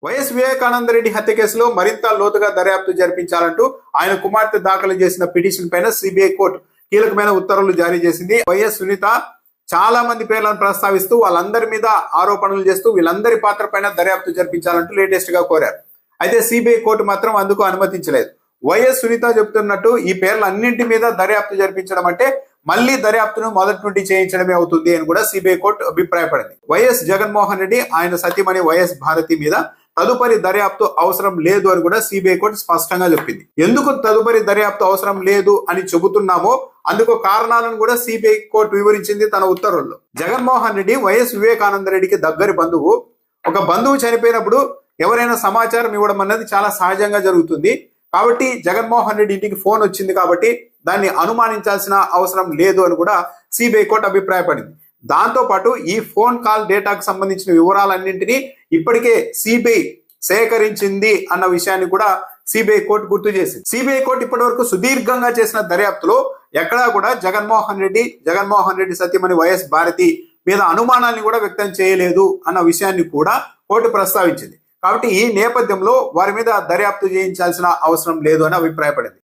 YS Vivekananda Reddy హత్య కేసులో మరింత లోతుగా దర్యాప్తు జరిపించాలంటూ ఆయన కుమార్తె దాఖలు చేసిన పిటిషన్ పైన సిబిఐ కోర్టు కీలకమైన ఉత్తర్వులు జారీ చేసింది. వైఎస్ సునీత చాలా మంది పేర్లను ప్రస్తావిస్తూ వాళ్ళందరి మీద ఆరోపణలు చేస్తూ వీళ్ళందరి పాత్ర పైన దర్యాప్తు జరిపించాలంటూ లేటెస్ట్ గా కోరారు. అయితే సిబిఐ కోర్టు మాత్రం అందుకు అనుమతించలేదు. వైఎస్ సునీత చెబుతున్నట్టు ఈ పేర్లన్నింటి మీద దర్యాప్తు జరిపించడం అంటే మళ్లీ దర్యాప్తును మొదటి నుండి చేయించడమే అవుతుంది అని కూడా సిబిఐ కోర్టు అభిప్రాయపడింది. వైఎస్ జగన్మోహన్ రెడ్డి ఆయన సతీమణి వైఎస్ భారతి మీద తదుపరి దర్యాప్తు అవసరం లేదు అని కూడా సిబిఐ కోర్టు స్పష్టంగా చెప్పింది. ఎందుకు తదుపరి దర్యాప్తు అవసరం లేదు అని చెబుతున్నామో అందుకు కారణాలను కూడా సిబిఐ కోర్టు వివరించింది తన ఉత్తర్వుల్లో. జగన్మోహన్ రెడ్డి వైఎస్ వివేకానంద రెడ్డికి దగ్గరి బంధువు. ఒక బంధువు చనిపోయినప్పుడు ఎవరైనా సమాచారం ఇవ్వడం అన్నది చాలా సహజంగా జరుగుతుంది. కాబట్టి జగన్మోహన్ రెడ్డి ఇంటికి ఫోన్ వచ్చింది కాబట్టి దాన్ని అనుమానించాల్సిన అవసరం లేదు అని కూడా సిబిఐ కోర్టు అభిప్రాయపడింది. దాంతో పాటు ఈ ఫోన్ కాల్ డేటాకు సంబంధించిన వివరాలన్నింటినీ ఇప్పటికే సిబిఐ సేకరించింది అన్న విషయాన్ని కూడా సిబిఐ కోర్టు గుర్తు చేసింది. సిబిఐ కోర్టు ఇప్పటి వరకు సుదీర్ఘంగా చేసిన దర్యాప్తులో ఎక్కడా కూడా జగన్మోహన్ రెడ్డి సతీమణి వైఎస్ భారతి మీద అనుమానాన్ని కూడా వ్యక్తం చేయలేదు అన్న విషయాన్ని కూడా కోర్టు ప్రస్తావించింది. కాబట్టి ఈ నేపథ్యంలో వారి మీద దర్యాప్తు చేయించాల్సిన అవసరం లేదు అని అభిప్రాయపడింది.